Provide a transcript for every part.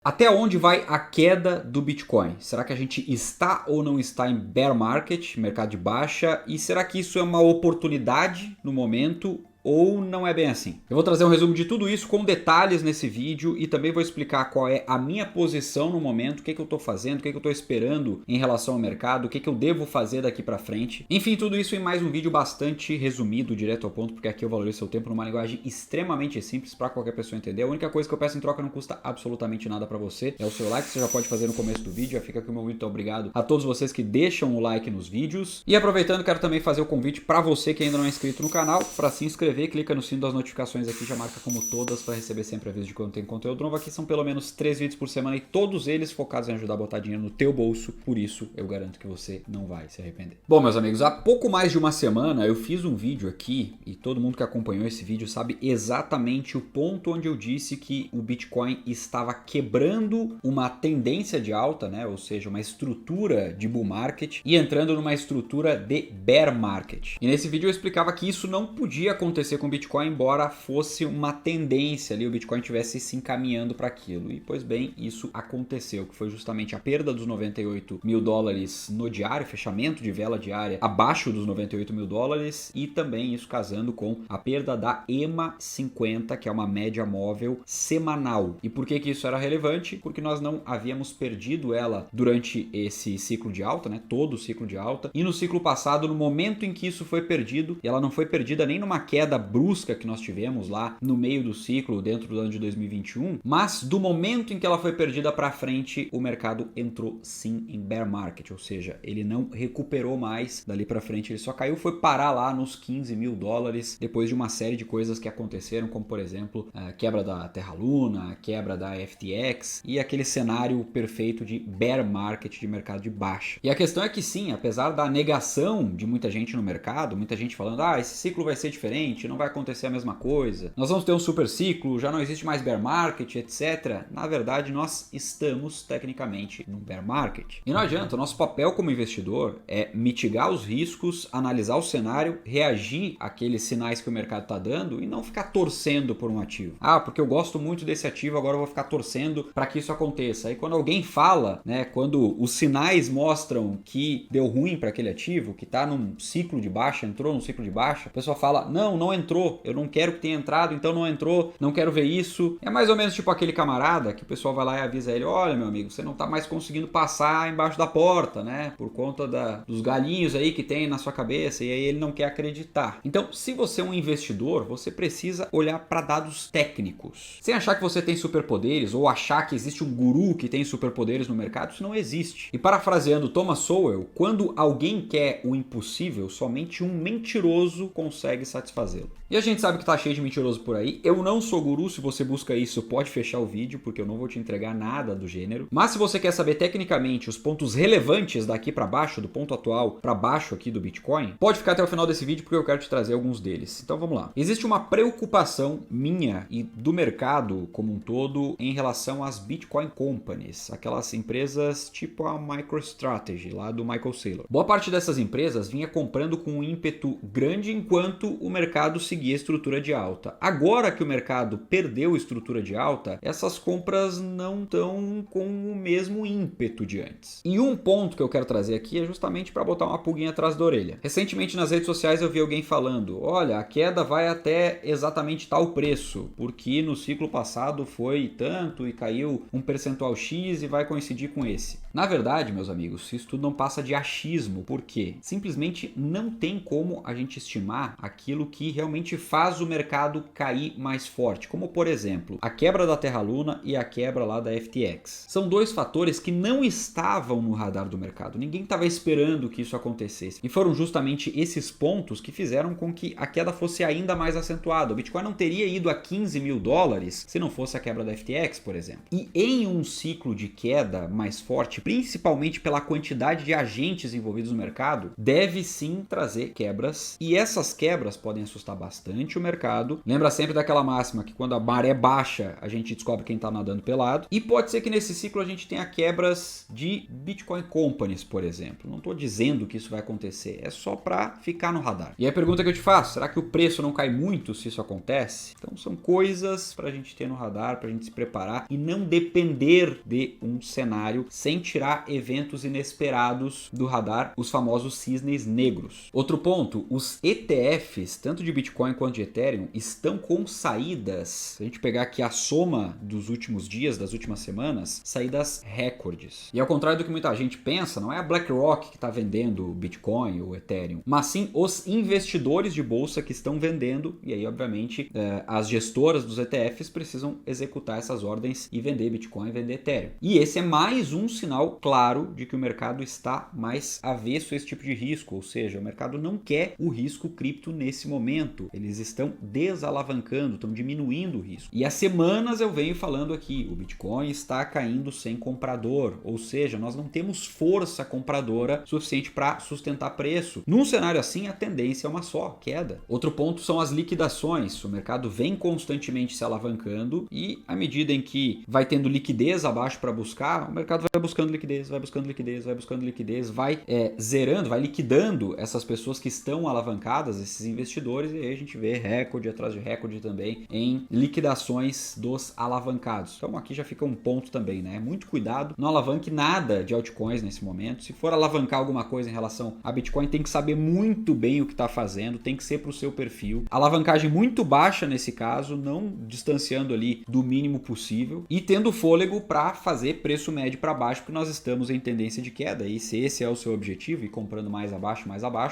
Até onde vai a queda do Bitcoin? Será que a gente está ou não está em bear market, mercado de baixa? E será que isso é uma oportunidade no momento? Ou não é bem assim? Eu vou trazer um resumo de tudo isso com detalhes nesse vídeo e também vou explicar qual é a minha posição no momento, o que eu estou fazendo, o que eu estou esperando em relação ao mercado, o que eu devo fazer daqui para frente. Enfim, tudo isso em mais um vídeo bastante resumido, direto ao ponto, porque aqui eu valorizo seu tempo numa linguagem extremamente simples para qualquer pessoa entender. A única coisa que eu peço em troca não custa absolutamente nada para você, é o seu like, que você já pode fazer no começo do vídeo. Já fica aqui o meu muito obrigado a todos vocês que deixam o like nos vídeos. E aproveitando, quero também fazer o convite para você que ainda não é inscrito no canal, para se inscrever. Clica no sino das notificações aqui, já marca como todas para receber sempre aviso de quando tem conteúdo novo. Aqui são pelo menos 3 vídeos por semana e todos eles focados em ajudar a botar dinheiro no teu bolso. Por isso, eu garanto que você não vai se arrepender. Bom, meus amigos, há pouco mais de uma semana eu fiz um vídeo aqui e todo mundo que acompanhou esse vídeo sabe exatamente o ponto onde eu disse que o Bitcoin estava quebrando uma tendência de alta, né? Ou seja, uma estrutura de bull market e entrando numa estrutura de bear market. E nesse vídeo eu explicava que isso não podia acontecer com o Bitcoin, embora fosse uma tendência ali, o Bitcoin estivesse se encaminhando para aquilo. E, pois bem, isso aconteceu, que foi justamente a perda dos 98 mil dólares no diário, fechamento de vela diária abaixo dos 98 mil dólares, e também isso casando com a perda da EMA 50, que é uma média móvel semanal. E por que isso era relevante? Porque nós não havíamos perdido ela durante esse ciclo de alta, né? Todo o ciclo de alta. E no ciclo passado, no momento em que isso foi perdido, e ela não foi perdida nem numa queda brusca que nós tivemos lá no meio do ciclo, dentro do ano de 2021, mas do momento em que ela foi perdida para frente, o mercado entrou sim em bear market, ou seja, ele não recuperou mais dali para frente, ele só caiu, foi parar lá nos 15 mil dólares, depois de uma série de coisas que aconteceram, como por exemplo, a quebra da Terra Luna, a quebra da FTX e aquele cenário perfeito de bear market, de mercado de baixa. E a questão é que sim, apesar da negação de muita gente no mercado, muita gente falando, esse ciclo vai ser diferente, não vai acontecer a mesma coisa, nós vamos ter um super ciclo, já não existe mais bear market, etc. Na verdade, nós estamos tecnicamente num bear market. E não adianta, o nosso papel como investidor é mitigar os riscos, analisar o cenário, reagir àqueles sinais que o mercado está dando e não ficar torcendo por um ativo. Porque eu gosto muito desse ativo, agora eu vou ficar torcendo para que isso aconteça. Aí quando alguém fala, né, quando os sinais mostram que deu ruim para aquele ativo, que está num ciclo de baixa, entrou num ciclo de baixa, a pessoa fala, não entrou, eu não quero que tenha entrado, então não entrou, não quero ver isso. É mais ou menos tipo aquele camarada que o pessoal vai lá e avisa ele, olha meu amigo, você não tá mais conseguindo passar embaixo da porta, né, por conta dos galinhos aí que tem na sua cabeça, e aí ele não quer acreditar. Então, se você é um investidor, você precisa olhar para dados técnicos. Sem achar que você tem superpoderes ou achar que existe um guru que tem superpoderes no mercado, isso não existe. E parafraseando Thomas Sowell, quando alguém quer o impossível, somente um mentiroso consegue satisfazê-lo. E a gente sabe que tá cheio de mentiroso por aí. Eu não sou guru, se você busca isso, pode fechar o vídeo, porque eu não vou te entregar nada do gênero. Mas se você quer saber tecnicamente os pontos relevantes daqui para baixo, do ponto atual para baixo aqui do Bitcoin, pode ficar até o final desse vídeo, porque eu quero te trazer alguns deles. Então vamos lá. Existe uma preocupação minha e do mercado como um todo em relação às Bitcoin Companies, aquelas empresas tipo a MicroStrategy, lá do Michael Saylor. Boa parte dessas empresas vinha comprando com um ímpeto grande enquanto o mercado seguia a estrutura de alta. Agora que o mercado perdeu a estrutura de alta, essas compras não estão com o mesmo ímpeto de antes. E um ponto que eu quero trazer aqui é justamente para botar uma pulguinha atrás da orelha. Recentemente nas redes sociais eu vi alguém falando, olha, a queda vai até exatamente tal preço, porque no ciclo passado foi tanto e caiu um percentual X e vai coincidir com esse. Na verdade, meus amigos, isso tudo não passa de achismo, porque simplesmente não tem como a gente estimar aquilo que realmente faz o mercado cair mais forte, como por exemplo, a quebra da Terra Luna e a quebra lá da FTX. São dois fatores que não estavam no radar do mercado, ninguém estava esperando que isso acontecesse. E foram justamente esses pontos que fizeram com que a queda fosse ainda mais acentuada. O Bitcoin não teria ido a 15 mil dólares se não fosse a quebra da FTX, por exemplo. E em um ciclo de queda mais forte, principalmente pela quantidade de agentes envolvidos no mercado, deve sim trazer quebras, e essas quebras podem assustar assustar bastante o mercado. Lembra sempre daquela máxima que quando a maré baixa, a gente descobre quem está nadando pelado. E pode ser que nesse ciclo a gente tenha quebras de Bitcoin Companies, por exemplo. Não estou dizendo que isso vai acontecer, é só para ficar no radar. E a pergunta que eu te faço, será que o preço não cai muito se isso acontece? Então são coisas para a gente ter no radar, para a gente se preparar e não depender de um cenário sem tirar eventos inesperados do radar, os famosos cisnes negros. Outro ponto, os ETFs, tanto de Bitcoin quanto de Ethereum, estão com saídas, se a gente pegar aqui a soma dos últimos dias, das últimas semanas, saídas recordes. E ao contrário do que muita gente pensa, não é a BlackRock que está vendendo Bitcoin ou Ethereum, mas sim os investidores de bolsa que estão vendendo, e aí obviamente as gestoras dos ETFs precisam executar essas ordens e vender Bitcoin e vender Ethereum. E esse é mais um sinal claro de que o mercado está mais avesso a esse tipo de risco, ou seja, o mercado não quer o risco cripto nesse momento. Eles estão desalavancando, estão diminuindo o risco. E há semanas eu venho falando aqui, o Bitcoin está caindo sem comprador, ou seja, nós não temos força compradora suficiente para sustentar preço. Num cenário assim, a tendência é uma só, queda. Outro ponto são as liquidações. O mercado vem constantemente se alavancando e à medida em que vai tendo liquidez abaixo para buscar, o mercado vai buscando liquidez, vai buscando liquidez, vai buscando liquidez, vai zerando, vai liquidando essas pessoas que estão alavancadas, esses investidores, e aí a gente vê recorde atrás de recorde também em liquidações dos alavancados. Então aqui já fica um ponto também, né? Muito cuidado, não alavanque nada de altcoins nesse momento. Se for alavancar alguma coisa em relação a Bitcoin, tem que saber muito bem o que está fazendo, tem que ser para o seu perfil. Alavancagem muito baixa nesse caso, não distanciando ali do mínimo possível e tendo fôlego para fazer preço médio para baixo, porque nós estamos em tendência de queda. E se esse é o seu objetivo, e comprando mais abaixo,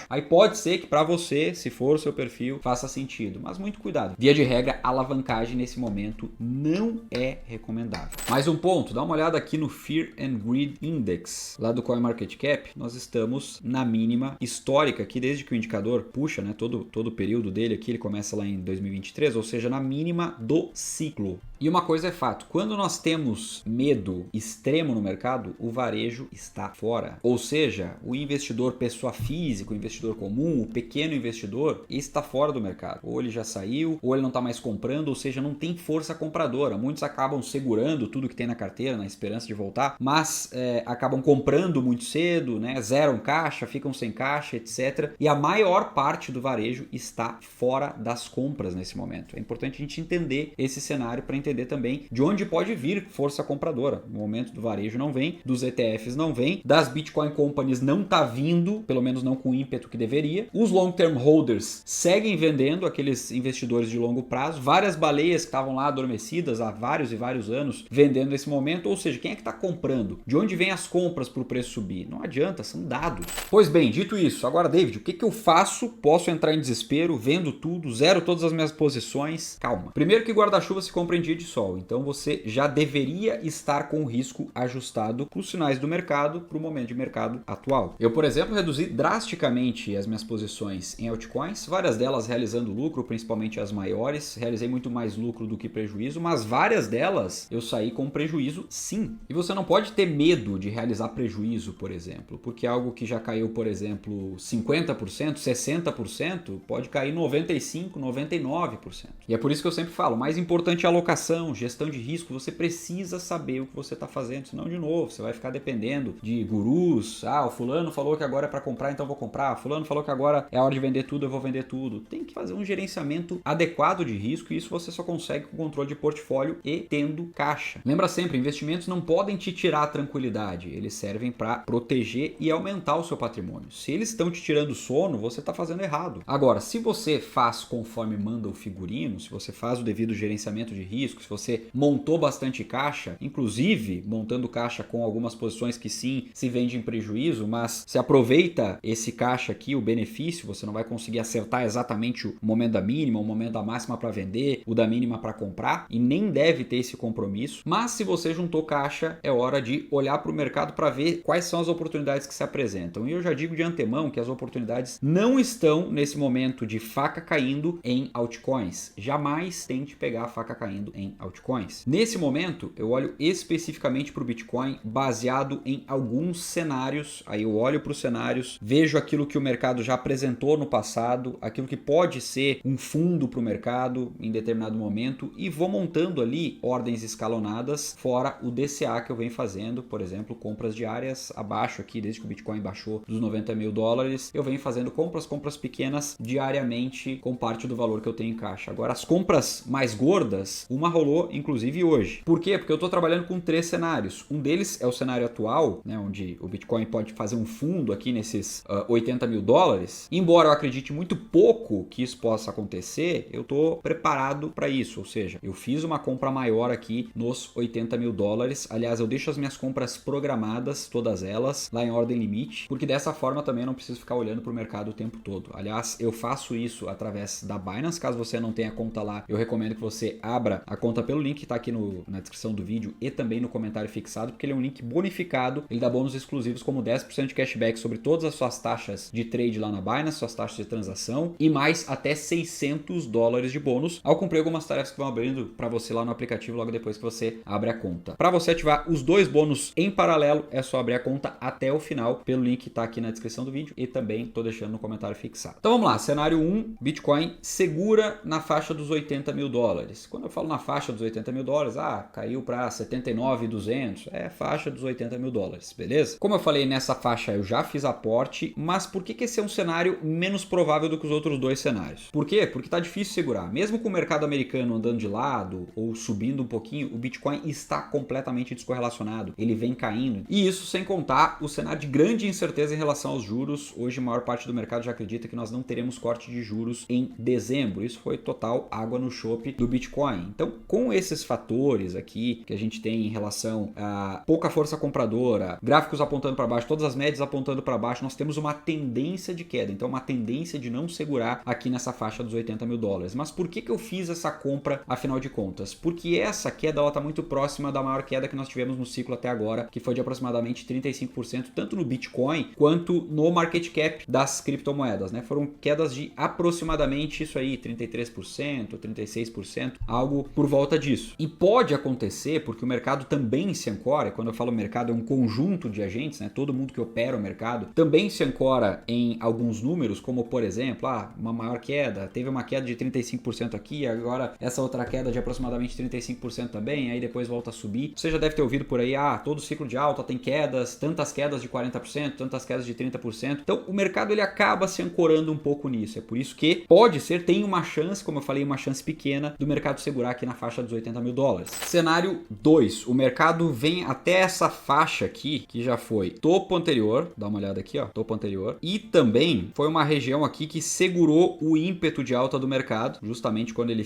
aí pode ser que para você, se for o seu perfil, faça sentido. Mas muito cuidado. Via de regra, alavancagem nesse momento não é recomendável. Mais um ponto, dá uma olhada aqui no Fear and Greed Index, lá do CoinMarketCap. Nós estamos na mínima histórica aqui, desde que o indicador puxa, né, todo o período dele aqui, ele começa lá em 2023, ou seja, na mínima do ciclo. E uma coisa é fato, quando nós temos medo extremo no mercado, o varejo está fora. Ou seja, o investidor pessoa física, o investidor comum, o pequeno investidor, está fora do mercado. Ou ele já saiu, ou ele não está mais comprando, ou seja, não tem força compradora. Muitos acabam segurando tudo que tem na carteira, na esperança de voltar, mas acabam comprando muito cedo, né? Zeram caixa, ficam sem caixa, etc. E a maior parte do varejo está fora das compras nesse momento. É importante a gente entender esse cenário para entender também de onde pode vir força compradora. No momento do varejo não vem, dos ETFs não vem, das Bitcoin Companies não está vindo, pelo menos não com o ímpeto que deveria. Os long term holders seguem vendendo, aqueles investidores de longo prazo, várias baleias que estavam lá adormecidas há vários e vários anos vendendo nesse momento, ou seja, quem é que está comprando? De onde vem as compras para o preço subir? Não adianta, são dados. Pois bem, dito isso, agora David, o que eu faço? Posso entrar em desespero, vendo tudo, zero todas as minhas posições? Calma. Primeiro que guarda-chuva se compra em dia de sol, então você já deveria estar com o risco ajustado para os sinais do mercado, para o momento de mercado atual. Eu, por exemplo, reduzi drasticamente as minhas posições em altcoins, várias delas realizando lucro, principalmente as maiores, realizei muito mais lucro do que prejuízo, mas várias delas eu saí com prejuízo sim. E você não pode ter medo de realizar prejuízo, por exemplo, porque algo que já caiu, por exemplo, 50%, 60%, pode cair 95%, 99%. E é por isso que eu sempre falo, mais importante é a alocação, gestão de risco, você precisa saber o que você está fazendo, senão de novo, você vai ficar dependendo de gurus, o fulano falou que agora é para comprar, então eu vou comprar, fulano falou que agora é a hora de vender tudo, eu vou vender tudo. Tem que fazer um gerenciamento adequado de risco e isso você só consegue com controle de portfólio e tendo caixa. Lembra sempre, investimentos não podem te tirar a tranquilidade, eles servem para proteger e aumentar o seu patrimônio. Se eles estão te tirando sono, você está fazendo errado. Agora, se você faz conforme manda o figurino, se você faz o devido gerenciamento de risco, se você montou bastante caixa, inclusive montando caixa com algumas posições que sim se vende em prejuízo, mas se aproveita esse caixa aqui, o benefício, você não vai conseguir acertar exatamente o momento da mínima, o momento da máxima para vender, o da mínima para comprar e nem deve ter esse compromisso, mas se você juntou caixa, é hora de olhar para o mercado para ver quais são as oportunidades que se apresentam. E eu já digo de antemão que as oportunidades não estão nesse momento de faca caindo em altcoins. Jamais tente pegar a faca caindo em em altcoins? Nesse momento, eu olho especificamente para o Bitcoin baseado em alguns cenários. Aí eu olho para os cenários, vejo aquilo que o mercado já apresentou no passado, aquilo que pode ser um fundo para o mercado em determinado momento e vou montando ali ordens escalonadas, fora o DCA que eu venho fazendo, por exemplo, compras diárias abaixo aqui, desde que o Bitcoin baixou dos 90 mil dólares, eu venho fazendo compras pequenas diariamente com parte do valor que eu tenho em caixa. Agora, as compras mais gordas, uma rolou inclusive hoje. Por quê? Porque eu estou trabalhando com 3 cenários. Um deles é o cenário atual, né, onde o Bitcoin pode fazer um fundo aqui nesses 80 mil dólares. Embora eu acredite muito pouco que isso possa acontecer, eu estou preparado para isso. Ou seja, eu fiz uma compra maior aqui nos 80 mil dólares. Aliás, eu deixo as minhas compras programadas, todas elas, lá em ordem limite, porque dessa forma também eu não preciso ficar olhando para o mercado o tempo todo. Aliás, eu faço isso através da Binance. Caso você não tenha conta lá, eu recomendo que você abra a conta pelo link que está aqui na descrição do vídeo e também no comentário fixado, porque ele é um link bonificado, ele dá bônus exclusivos como 10% de cashback sobre todas as suas taxas de trade lá na Binance, suas taxas de transação e mais até 600 dólares de bônus ao cumprir algumas tarefas que vão abrindo para você lá no aplicativo logo depois que você abre a conta. Para você ativar os 2 bônus em paralelo, é só abrir a conta até o final pelo link que está aqui na descrição do vídeo e também estou deixando no comentário fixado. Então vamos lá, cenário 1, Bitcoin segura na faixa dos 80 mil dólares. Quando eu falo na faixa dos 80 mil dólares, caiu para 79.200, é faixa dos 80 mil dólares, beleza? Como eu falei, nessa faixa eu já fiz aporte, mas por que esse é um cenário menos provável do que os outros 2 cenários? Por quê? Porque tá difícil segurar. Mesmo com o mercado americano andando de lado ou subindo um pouquinho, o Bitcoin está completamente descorrelacionado, ele vem caindo. E isso sem contar o cenário de grande incerteza em relação aos juros. Hoje a maior parte do mercado já acredita que nós não teremos corte de juros em dezembro. Isso foi total água no chope do Bitcoin. Então, com esses fatores aqui que a gente tem em relação a pouca força compradora, gráficos apontando para baixo, todas as médias apontando para baixo, nós temos uma tendência de queda. Então, uma tendência de não segurar aqui nessa faixa dos 80 mil dólares. Mas por que eu fiz essa compra, afinal de contas? Porque essa queda está muito próxima da maior queda que nós tivemos no ciclo até agora, que foi de aproximadamente 35%, tanto no Bitcoin quanto no market cap das criptomoedas, né? Foram quedas de aproximadamente isso aí, 33%, 36%, algo por volta disso. E pode acontecer, porque o mercado também se ancora, e quando eu falo mercado é um conjunto de agentes, né? Todo mundo que opera o mercado também se ancora em alguns números, como por exemplo, uma maior queda, teve uma queda de 35% aqui, agora essa outra queda de aproximadamente 35% também, aí depois volta a subir. Você já deve ter ouvido por aí, todo ciclo de alta tem quedas, tantas quedas de 40%, tantas quedas de 30%. Então o mercado ele acaba se ancorando um pouco nisso. É por isso que pode ser, tem uma chance, como eu falei, uma chance pequena do mercado segurar aqui na faixa dos 80 mil dólares. Cenário 2, o mercado vem até essa faixa aqui, que já foi topo anterior, dá uma olhada aqui, topo anterior, e também foi uma região aqui que segurou o ímpeto de alta do mercado, justamente quando ele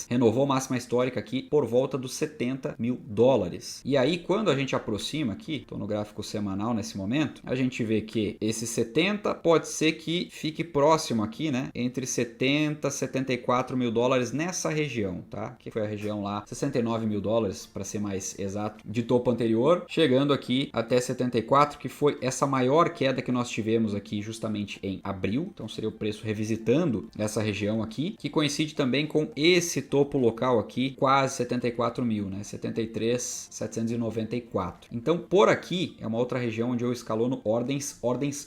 renovou a máxima histórica aqui por volta dos 70 mil dólares. E aí, quando a gente aproxima aqui, estou no gráfico semanal nesse momento, a gente vê que esse 70 pode ser que fique próximo aqui, né? Entre 70 e 74 mil dólares nessa região, tá? Que foi a região lá, 69 mil dólares, para ser mais exato, de topo anterior, chegando aqui até 74, que foi essa maior queda que nós tivemos aqui justamente em abril. Então seria o preço revisitando essa região aqui, que coincide também com esse topo local aqui, quase 74 mil, né? 73.794. Então por aqui é uma outra região onde eu escalono ordens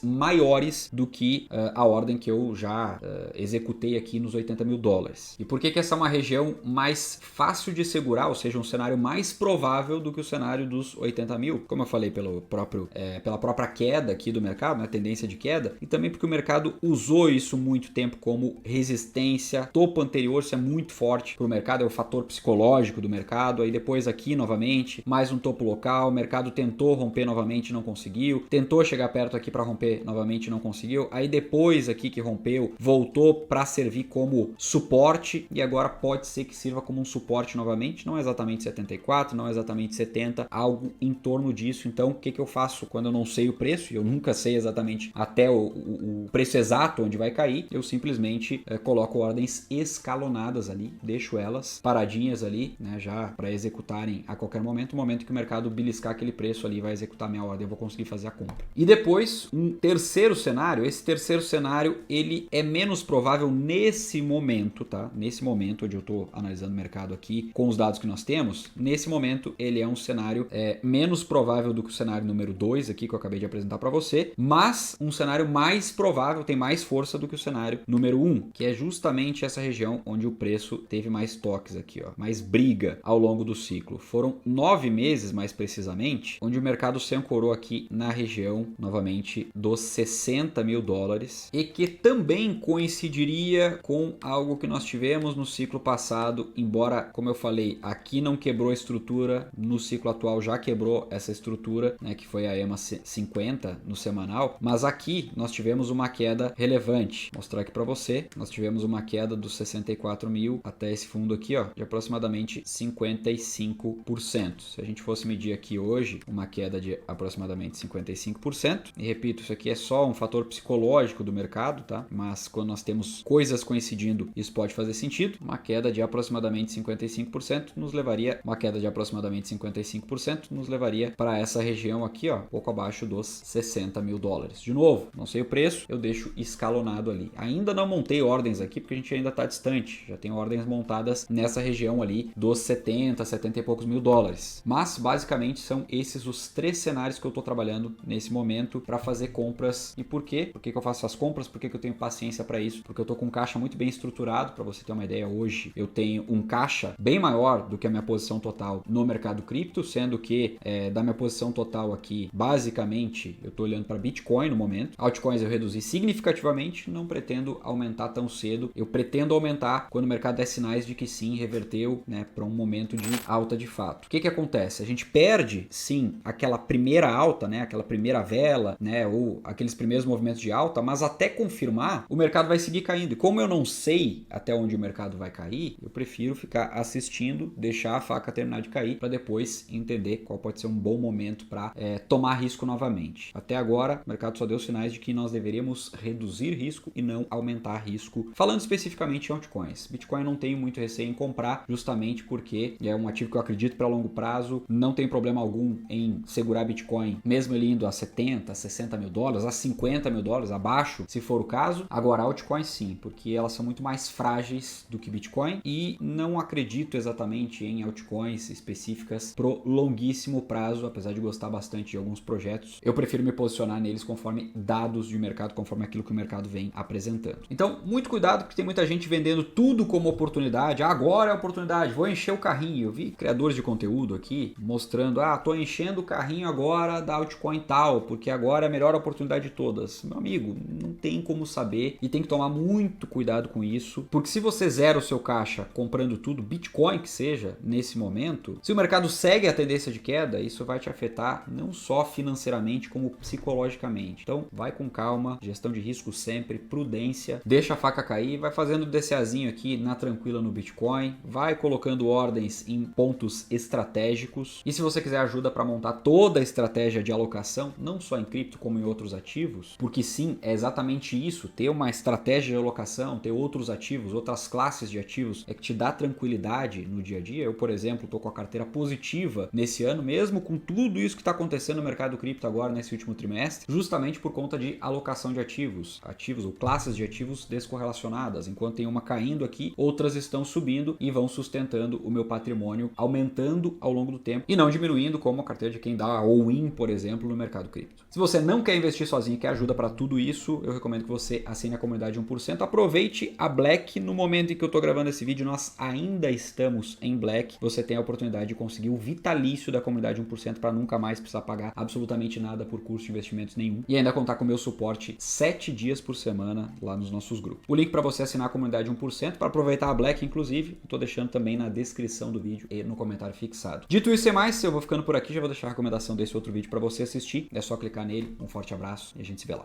maiores do que a ordem que eu já executei aqui nos 80 mil dólares. E por que essa é uma região mais fácil de segurar, ou seja, um cenário mais provável do que o cenário dos 80 mil? Como eu falei, pela própria queda aqui do mercado, né, tendência de queda, e também porque o mercado usou isso muito tempo como resistência. Topo anterior, isso é muito forte para o mercado, é o fator psicológico do mercado. Aí depois aqui novamente, mais um topo local, o mercado tentou romper novamente, não conseguiu, tentou chegar perto aqui para romper novamente, não conseguiu. Aí depois aqui que rompeu, voltou para servir como suporte e agora pode ser que sirva como um suporte novamente, não é exatamente 74, não é exatamente 70, algo em torno disso. Então o que eu faço quando eu não sei o preço, e eu nunca sei exatamente até o preço exato onde vai cair, eu simplesmente coloco ordens escalonadas ali, deixo elas paradinhas ali, né, já para executarem a qualquer momento. No momento que o mercado beliscar aquele preço ali, vai executar minha ordem, eu vou conseguir fazer a compra. E depois, um terceiro cenário, esse terceiro cenário, ele é menos provável nesse momento, tá? Nesse momento onde eu estou analisando o mercado mercado aqui com os dados que nós temos, nesse momento ele é um cenário menos provável do que o cenário número 2 aqui que eu acabei de apresentar para você, mas um cenário mais provável, tem mais força do que o cenário número 1, que é justamente essa região onde o preço teve mais toques aqui, ó, mais briga ao longo do ciclo. Foram 9 meses, mais precisamente, onde o mercado se ancorou aqui na região, novamente, dos 60 mil dólares, e que também coincidiria com algo que nós tivemos no ciclo passado, embora, como eu falei, aqui não quebrou a estrutura, no ciclo atual já quebrou essa estrutura, né, que foi a EMA 50 no semanal, mas aqui nós tivemos uma queda relevante. Vou mostrar aqui para você, nós tivemos uma queda dos 64 mil até esse fundo aqui, ó, de aproximadamente 55%. Se a gente fosse medir aqui hoje, uma queda de aproximadamente 55%, e repito, isso aqui é só um fator psicológico do mercado, tá? Mas quando nós temos coisas coincidindo, isso pode fazer sentido. Uma queda de aproximadamente 55% nos levaria, uma queda de aproximadamente 55% nos levaria para essa região aqui, ó, pouco abaixo dos 60 mil dólares. De novo, não sei o preço, eu deixo escalonado ali. Ainda não montei ordens aqui porque a gente ainda está distante. Já tem ordens montadas nessa região ali dos 70 e poucos mil dólares. Mas basicamente são esses os 3 cenários que eu estou trabalhando nesse momento para fazer compras. E por quê? Por que eu faço essas compras? Por que eu tenho paciência para isso? Porque eu estou com um caixa muito bem estruturado. Para você ter uma ideia, hoje eu tenho um caixa bem maior do que a minha posição total no mercado cripto, sendo que da minha posição total aqui, basicamente, eu estou olhando para Bitcoin no momento. Altcoins eu reduzi significativamente, não pretendo aumentar tão cedo. Eu pretendo aumentar quando o mercado der sinais de que sim, reverteu, né, para um momento de alta de fato. O que acontece? A gente perde, sim, aquela primeira alta, né, aquela primeira vela, né, ou aqueles primeiros movimentos de alta, mas até confirmar, o mercado vai seguir caindo. E como eu não sei até onde o mercado vai cair, eu prefiro ficar assistindo, deixar a faca terminar de cair, para depois entender qual pode ser um bom momento para tomar risco novamente. Até agora, o mercado só deu sinais de que nós deveríamos reduzir risco e não aumentar risco. Falando especificamente em altcoins, Bitcoin não tenho muito receio em comprar, justamente porque é um ativo que eu acredito para longo prazo, não tem problema algum em segurar Bitcoin, mesmo ele indo a 70, 60 mil dólares, a 50 mil dólares, abaixo, se for o caso. Agora, altcoins sim, porque elas são muito mais frágeis do que Bitcoin e não acredito exatamente em altcoins específicas pro longuíssimo prazo, apesar de gostar bastante de alguns projetos. Eu prefiro me posicionar neles conforme dados de mercado, conforme aquilo que o mercado vem apresentando. Então, muito cuidado, porque tem muita gente vendendo tudo como oportunidade. Agora é a oportunidade, vou encher o carrinho. Eu vi criadores de conteúdo aqui mostrando, tô enchendo o carrinho agora da altcoin tal, porque agora é a melhor oportunidade de todas. Meu amigo, não tem como saber e tem que tomar muito cuidado com isso, porque se você zera o seu caixa comprando tudo, Bitcoin que seja, nesse momento, se o mercado segue a tendência de queda, isso vai te afetar não só financeiramente, como psicologicamente. Então, vai com calma, gestão de risco sempre, prudência, deixa a faca cair, vai fazendo o DCAzinho aqui na tranquila no Bitcoin, vai colocando ordens em pontos estratégicos. E se você quiser ajuda para montar toda a estratégia de alocação, não só em cripto como em outros ativos, porque sim, é exatamente isso, ter uma estratégia de alocação, ter outros ativos, outras classes de ativos, é que te dá tranquilidade no dia a dia. Eu, por exemplo, estou com a carteira positiva nesse ano, mesmo com tudo isso que está acontecendo no mercado cripto agora nesse último trimestre, justamente por conta de alocação de ativos ou classes de ativos descorrelacionadas. Enquanto tem uma caindo aqui, outras estão subindo e vão sustentando o meu patrimônio, aumentando ao longo do tempo e não diminuindo como a carteira de quem dá all-in, por exemplo, no mercado cripto. Se você não quer investir sozinho e quer ajuda para tudo isso, eu recomendo que você assine a comunidade 1%. Aproveite a Black. No momento em que eu estou gravando esse vídeo, nós ainda estamos em Black. Você tem a oportunidade de conseguir o vitalício da comunidade 1% para nunca mais precisar pagar absolutamente nada por curso de investimentos nenhum. E ainda contar com o meu suporte 7 dias por semana lá nos nossos grupos. O link para você assinar a comunidade 1% para aproveitar a Black, inclusive, estou deixando também na descrição do vídeo e no comentário fixado. Dito isso e mais, eu vou ficando por aqui, já vou deixar a recomendação desse outro vídeo para você assistir. É só clicar nele. Um forte abraço e a gente se vê lá.